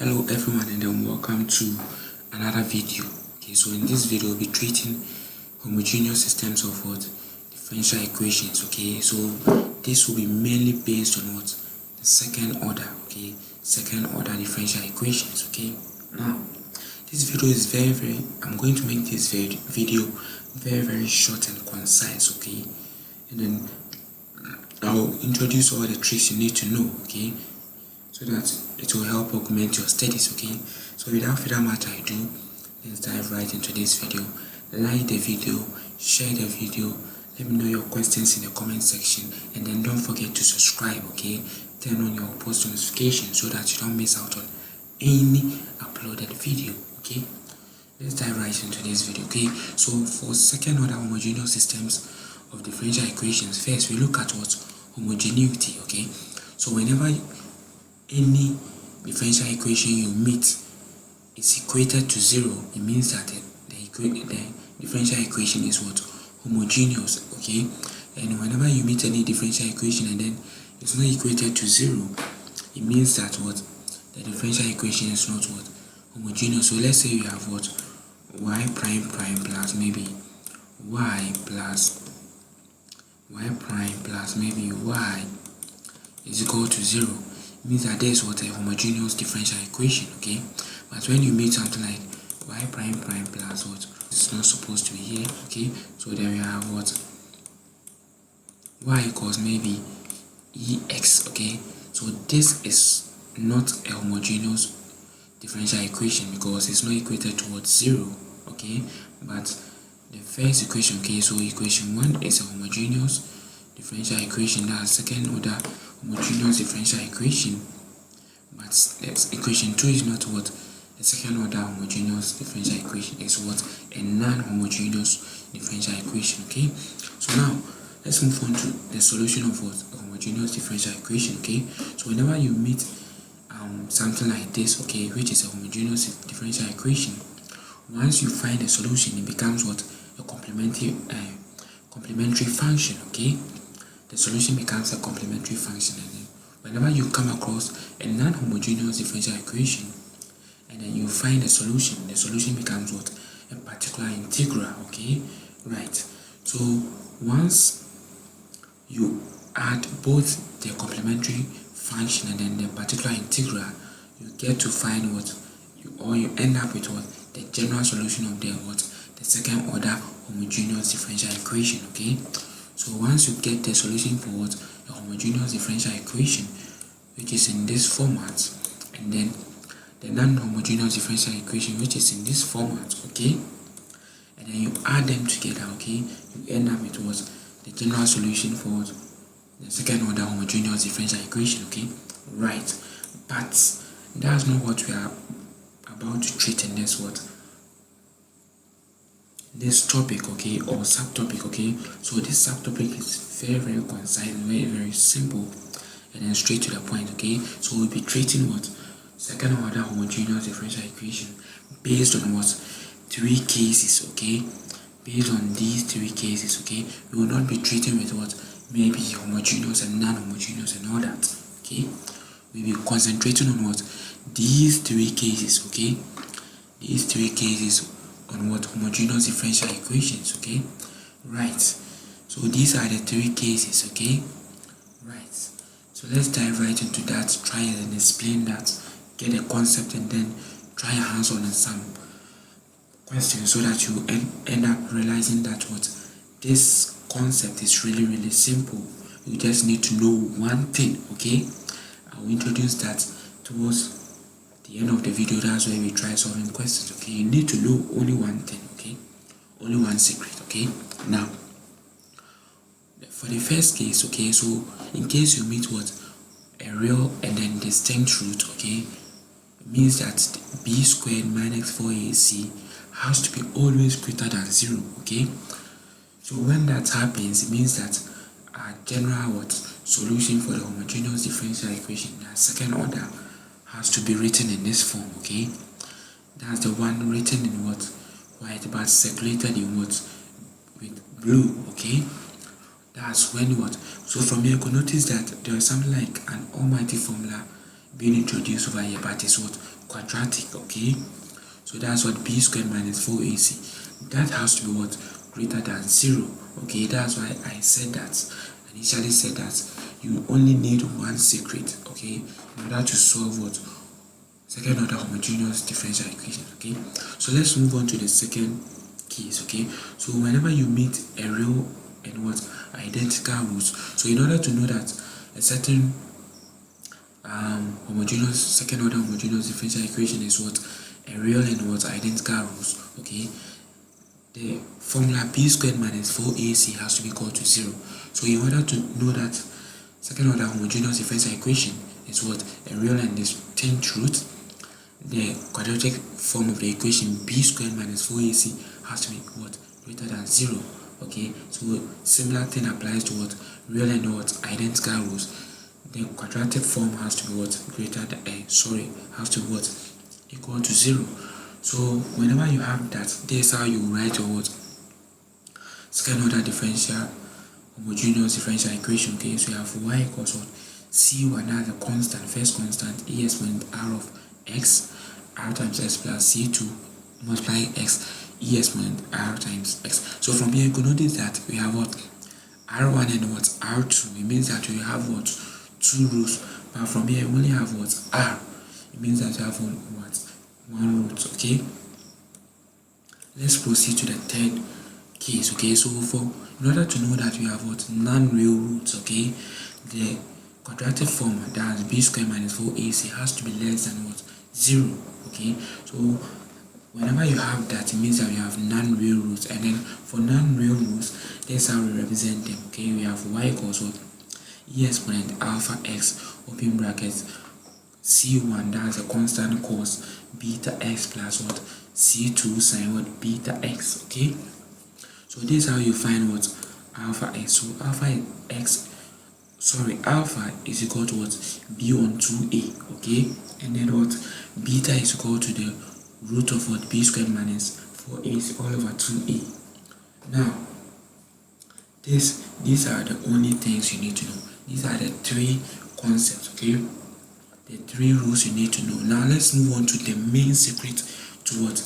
Hello everyone, and then welcome to another video. Okay, so in this video we'll be treating homogeneous systems of what? Differential equations. Okay, so this will be mainly based on what? The second order. Okay, second order differential equations. Okay, now this video is I'm going to make this video very short and concise. Okay, and then I'll introduce all the tricks you need to know. Okay, so that it will help augment your studies. Okay, so without further matter ado, let's dive right into this video. Like the video, share the video, let me know your questions in the comment section, and then don't forget to subscribe. Okay, turn on your post notifications so that you don't miss out on any uploaded video. Okay, let's dive right into this video. Okay, so for second order homogeneous systems of differential equations, first we look at what? Homogeneity. Okay, so whenever any differential equation you meet is equated to 0, it means that the differential equation is what? Homogeneous. Okay, and whenever you meet any differential equation and then it's not equated to 0, it means that what? The differential equation is not what? Homogeneous. So let's say you have what? Y prime plus maybe y prime plus maybe y is equal to 0. Means that there is what? A homogeneous differential equation. Okay, but when you meet something like y prime plus what? It's not supposed to be here. Okay, so there we have what? Y equals maybe ex. Okay, so this is not a homogeneous differential equation because it's not equated towards 0. Okay, but the first equation, okay, so equation 1 is a homogeneous differential equation. That's second order homogeneous differential equation, but equation 2 is not what? A second order homogeneous differential equation. It's what? A non-homogeneous differential equation. Okay, so now let's move on to the solution of what? A homogeneous differential equation. Okay, so whenever you meet something like this, okay, which is a homogeneous differential equation, once you find a solution, it becomes what? A complementary function. Okay, the solution becomes a complementary function, and then whenever you come across a non-homogeneous differential equation and then you find a solution, the solution becomes what? A particular integral. Okay, right. So once you add both the complementary function and then the particular integral, you get to find what? You end up with what? The general solution of the what? The second order homogeneous differential equation. Okay, so once you get the solution for what? A homogeneous differential equation, which is in this format, and then the non-homogeneous differential equation, which is in this format, okay, and then you add them together, okay, you end up with what? The general solution for what? The second order homogeneous differential equation. Okay, right. But that's not what we are about to treat in this topic, okay, or subtopic. Okay, so this subtopic is very concise, very simple, and then straight to the point. Okay, so we'll be treating what? Second order homogeneous differential equation based on what? 3 cases. Okay, based on these 3 cases. Okay, we will not be treating with what? Maybe homogeneous and non-homogeneous and all that. Okay, we'll be concentrating on what? These 3 cases. Okay, these 3 cases on what? Homogeneous differential equations. Okay, right. So these are the 3 cases. Okay, right. So let's dive right into that, try and explain that, get a concept, and then try your hands on some questions so that you end up realizing that what? This concept is really simple. You just need to know one thing. Okay, I will introduce that towards the end of the video. That's where we try solving questions. Okay, you need to know only one thing. Okay, only one secret. Okay, now for the first case, okay, so in case you meet what? A real and then distinct root, okay, it means that b squared minus 4ac has to be always greater than 0. Okay, so when that happens, it means that our general what? Solution for the homogeneous differential equation, that second order, has to be written in this form. Okay, that's the one written in what? White, but circulated in what? With blue. Okay, that's when what? So from here you could notice that there is something like an almighty formula being introduced over here, but it's what? quadratic, okay? So that's what b squared minus 4ac. That has to be what? Greater than 0, okay? That's why I said that, initially said that you only need one secret, okay, in order to solve what? Second order homogeneous differential equation, okay? So let's move on to the second case, okay? So whenever you meet a real and what? Identical roots. So in order to know that a certain homogeneous second order homogeneous differential equation is what? A real and what? Identical roots, okay? The formula b squared minus 4ac has to be equal to 0. So in order to know that second order homogeneous differential equation is what? A real and distinct root, the quadratic form of the equation b squared minus 4ac has to be what? Greater than 0. Okay, so similar thing applies to what? Real and what? Identical roots. The quadratic form has to be what? Greater than has to be what? Equal to 0. So whenever you have that, this is how you write your what? Second order differential homogeneous differential equation. Okay, so you have y equals what? C1 as a constant, first constant, e exponent r of x, r times x plus c2 multiplying x, e exponent r times x. So from here you can notice that we have what? R1 and what? R2. It means that we have what? Two rows. But from here we only have what? R. It means that we have what? One root. Okay. Let's proceed to the third case. Okay. So in order to know that we have what? Non-real roots. Okay. The quadratic form, that's b squared minus 4ac, has to be less than what? 0. Okay. So whenever you have that, it means that we have non-real roots. And then for non-real roots, that's how we represent them. Okay, we have y equals what? E exponent alpha x, open brackets, c1, that's a constant cos beta x plus what? c2 sine what? Beta x. Okay, so this is how you find what? Alpha x. So alpha is equal to what? B on 2a. Okay, and then what? Beta is equal to the root of what? B squared minus 4ac all over 2a. Now, these are the only things you need to know. These are the three concepts, okay? The three rules you need to know. Now, let's move on to the main secret to what?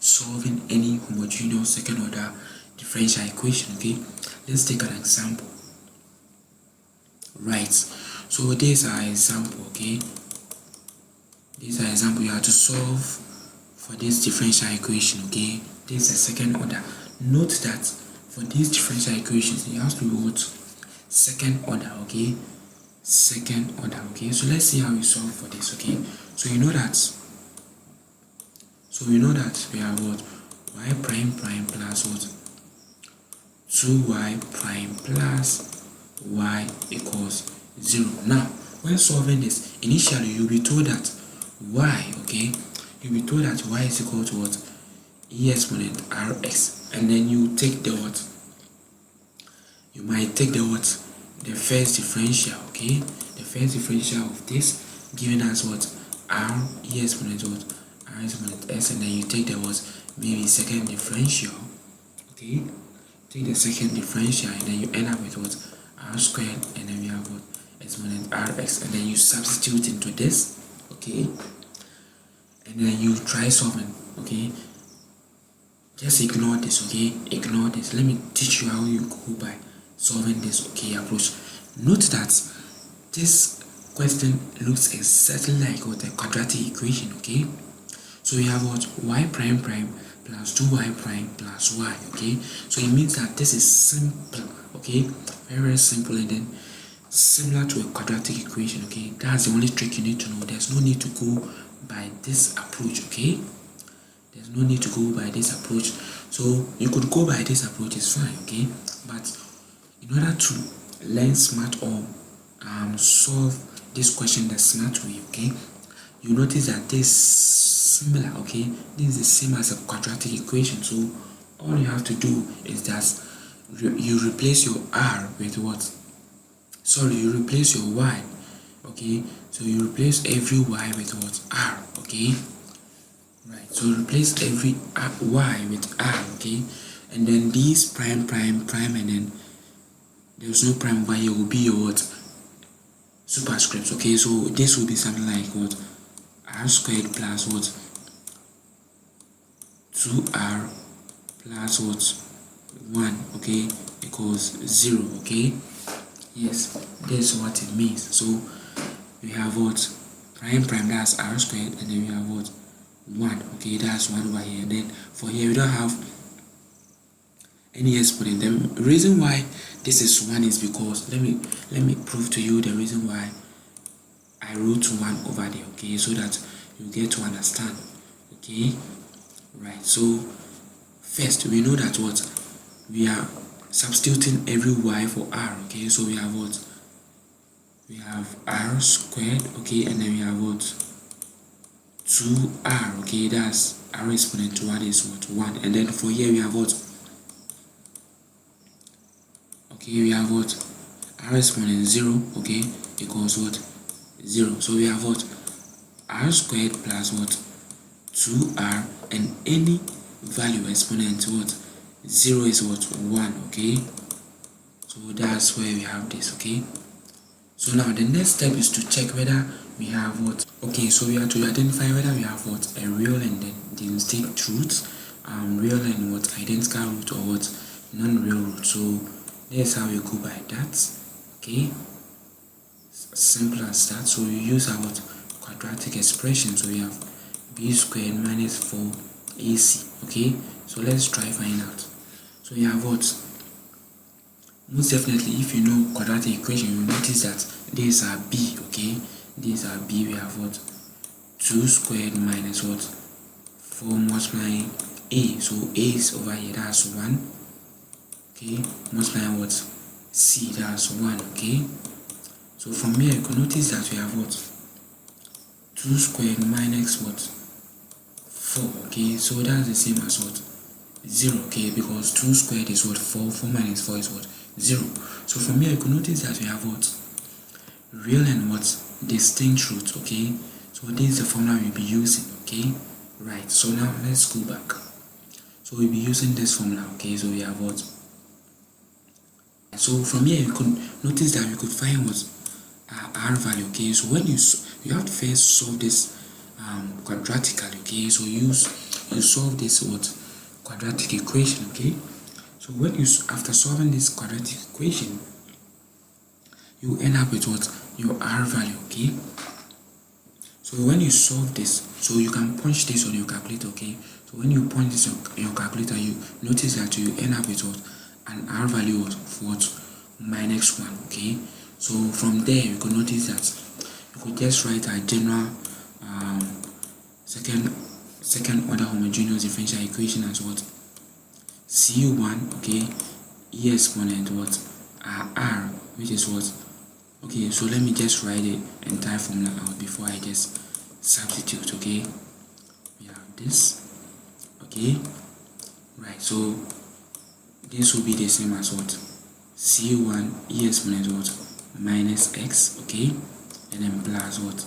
Solving any homogeneous second order differential equation, okay? Let's take an example. Right, so this is our example, okay? This is our example. You have to solve for this differential equation, okay? This is a second order. Note that for these differential equations, it has to be what? Second order, okay? Second order, okay? So let's see how we solve for this, okay? So you know that we have what? Y prime plus what? 2y prime plus y equals 0. Now, when solving this, initially you'll be told that y, okay? You'll be told that y is equal to what? E exponent rx, and then you take the what? You might take the what? The first differential, okay? The first differential of this, giving us what? R e exponent what? R exponent s, and then you take the what? Maybe second differential, okay? Take the second differential, and then you end up with what? R squared, and then we have what? Exponent rx, and then you substitute into this, okay? And then you try solving, okay? Just ignore this, okay? Ignore this. Let me teach you how you go by solving this, okay, approach. Note that this question looks exactly like what a quadratic equation, okay? So we have what? Y prime plus 2y prime plus y, okay? So it means that this is simple, okay? Very, very simple, and then similar to a quadratic equation, okay? That's the only trick you need to know. There's no need to go by this approach, okay? There's no need to go by this approach. So you could go by this approach, it's fine, okay? But in order to learn smart or solve this question the smart way, okay, you notice that this is similar, okay? This is the same as a quadratic equation. So all you have to do is that you replace your r with what? Sorry, you replace your y, okay? So you replace every y with what? R, okay? Right, so replace every y with r, okay? And then these prime, and then there's no prime over here, will be your what? Superscripts, okay? So this will be something like what? r squared plus what 2r plus what 1, okay, equals 0, okay. Yes, that's what it means. So we have what prime, that's r squared, and then we have what 1, okay, that's 1 over here. And then for here we don't have any exponent. The reason why this is 1 is because let me prove to you the reason why I wrote 1 over there, okay, so that you get to understand, okay. Right, so first we know that what we are substituting every y for r, okay. So we have what we have r squared, okay, and then we have what 2r, okay, that's r exponent to 1 is what 1, and then for here we have what, okay, we have what r exponent 0, okay, equals what 0. So we have what r squared plus what 2r, and any value exponent what 0 is what 1, okay. So that's where we have this, okay. So now the next step is to check whether we have what, okay, so we have to identify whether we have what a real and then distinct root, real and what identical root, or what non-real root. So that's how we go by that, okay. Simple as that. So we use our quadratic expression. So we have b squared minus 4ac, okay. So let's try find out. So you have what, most definitely if you know quadratic equation, you will notice that these are b, okay. These are b. We have what 2 squared minus what 4 multiplying a, so a is over here, that's 1, okay, multiplying what c, that's 1, okay. So from here you can notice that we have what 2 squared minus what 4, okay, so that's the same as what 0, okay, because 2 squared is what 4, 4 minus 4 is what 0. So from here you can notice that we have what real and what distinct roots, okay. So this is the formula we'll be using, okay. Right, so now let's go back. So we'll be using this formula, okay. So we have what, so from here you could notice that we could find what r value, okay. So when you have to first solve this quadratically, okay. So you solve this what quadratic equation, okay. So when you after solving this quadratic equation, you end up with what your r value, okay. So when you solve this, so you can punch this on your calculator, okay. So when you punch this on your calculator, you notice that you end up with what an r value of what minus 1, okay. So from there you could notice that you could just write a general second order homogeneous differential equation as what c1, okay, e exponent what r, which is what, okay. So let me just write the entire formula out before I just substitute, okay. We have this, okay. Right, so this will be the same as what c1 e exponent what minus x, okay, and then plus what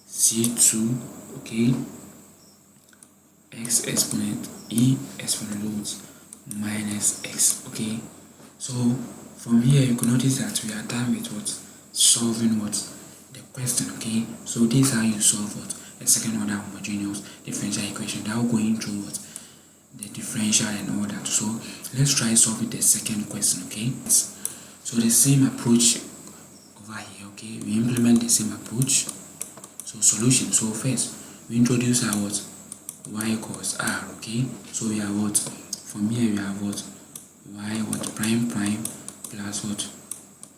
c2, okay, x exponent e exponent what minus x, okay. So from here you can notice that we are done with what solving what the question, okay. So this is how you solve what a second order homogeneous differential equation without going through what the differential and all that. So let's try solving the second question, okay. So the same approach over here, okay, we implement the same approach. So solution, so first we introduce our what y equals r, okay. So we have what, from here we have what y what prime plus what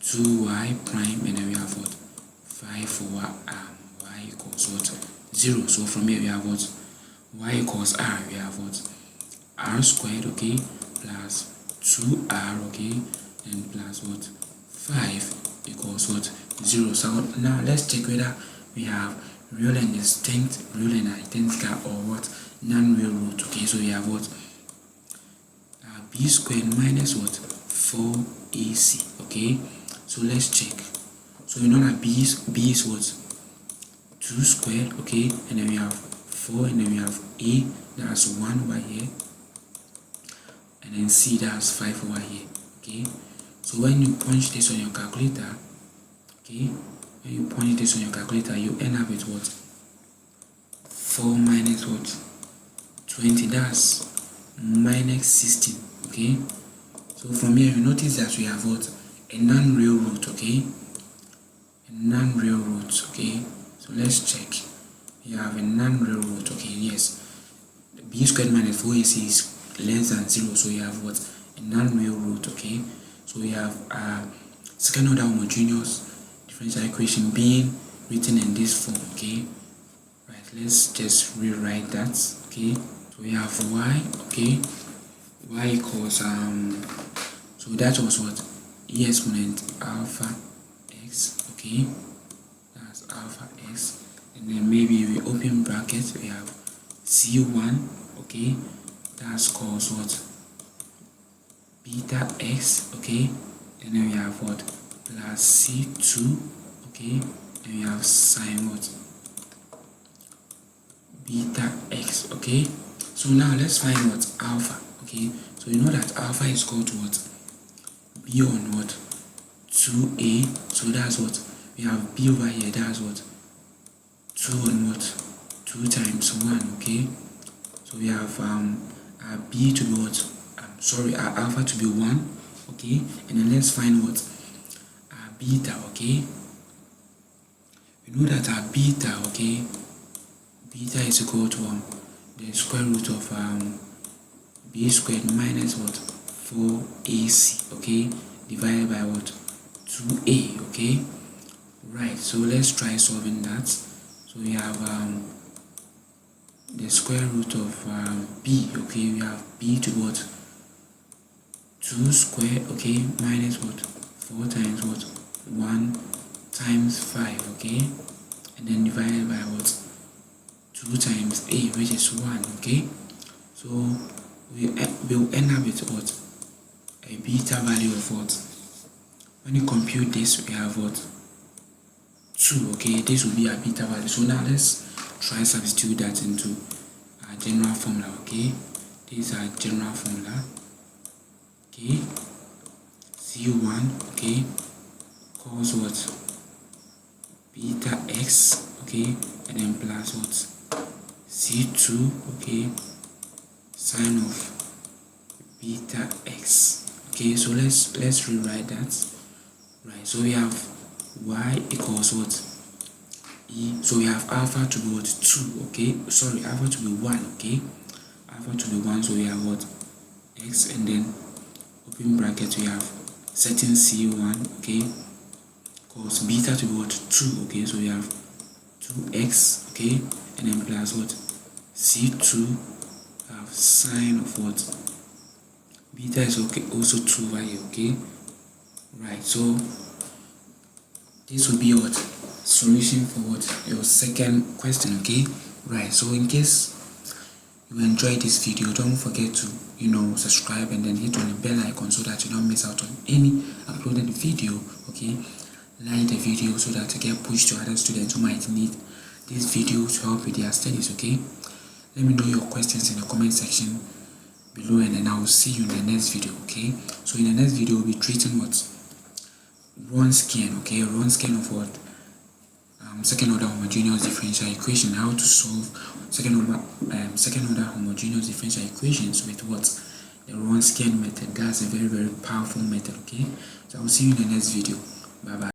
2y prime, and then we have what 5 for y equals what 0. So from here we have what y equals r, we have what r squared, okay, plus 2r, okay, and plus what 5 equals what 0. So now let's check whether we have real and distinct, real and identical, or what non-real root, okay. So we have what b squared minus what 4ac, okay. So let's check. So you know that b is what 2 squared, okay, and then we have 4, and then we have a, that's 1 over here, and then c, that's 5 over here, okay. So when you punch this on your calculator, okay, when you punch this on your calculator, you end up with what 4 minus what? 20, that's minus 16, okay? So from here, you notice that we have what? A non-real root, okay? A non-real root, okay? So let's check. We have a non-real root, okay? Yes. B squared minus 4ac is less than 0, so you have what? A non-real root, okay? So we have second order homogeneous differential equation being written in this form, okay? Right, let's just rewrite that, okay? So we have y, okay? Y equals so that was what? E exponent alpha x, okay? That's alpha x, and then maybe we open brackets, we have c1, okay? That's called what? Beta x, okay? And then we have what? Plus c2, okay? And we have sine what? Beta x, okay? So now let's find what? Alpha, okay? So you know that alpha is equal to what? B on what? 2a, so that's what? We have b over here, that's what? 2 on what? 2 times 1, okay? So we have our b to be what? Our alpha to be 1, okay? And then let's find what? Our beta, okay? We know that our beta, okay? Beta is equal to the square root of b squared minus what? 4ac, okay? Divided by what? 2a, okay? Right, so let's try solving that. So we have the square root of b, okay? We have b to what? 2 squared, okay? Minus what? 4 times what? 1 times 5, okay? And then divided by what? 2 times a, which is 1, okay? So we'll end up with what? A beta value of what? When you compute this, we have what? 2, okay? This will be a beta value. So now let's try substitute that into our general formula, okay? This is our general formula, okay? C1, okay? Equals what? Beta x, okay? And then plus what? C2, okay? Sine of beta x, okay? So let's rewrite that. Right, so we have y equals what? E, so we have alpha to be what? 2, okay? Sorry, alpha to be 1, okay? Alpha to be 1, so we have what? X, and then open bracket, we have certain c1, okay? Equals beta to be what? 2, okay? So we have 2x, okay? And then plus what? c2, have sine of what? Beta is okay, also 2 value, okay? Right, so this will be what? Solution for what? Your second question, okay? Right, so in case you enjoyed this video, don't forget to subscribe and then hit on the bell icon so that you don't miss out on any uploaded video, okay? Like the video so that you get pushed to other students who might need this video to help with their studies, okay? Let me know your questions in the comment section below, and then I will see you in the next video, okay? So in the next video, we'll be treating what? Wronskian, okay? Wronskian of what? Second order homogeneous differential equation. How to solve second order homogeneous differential equations with what? The Wronskian method. That's a very, very powerful method, okay? So I will see you in the next video. Bye bye.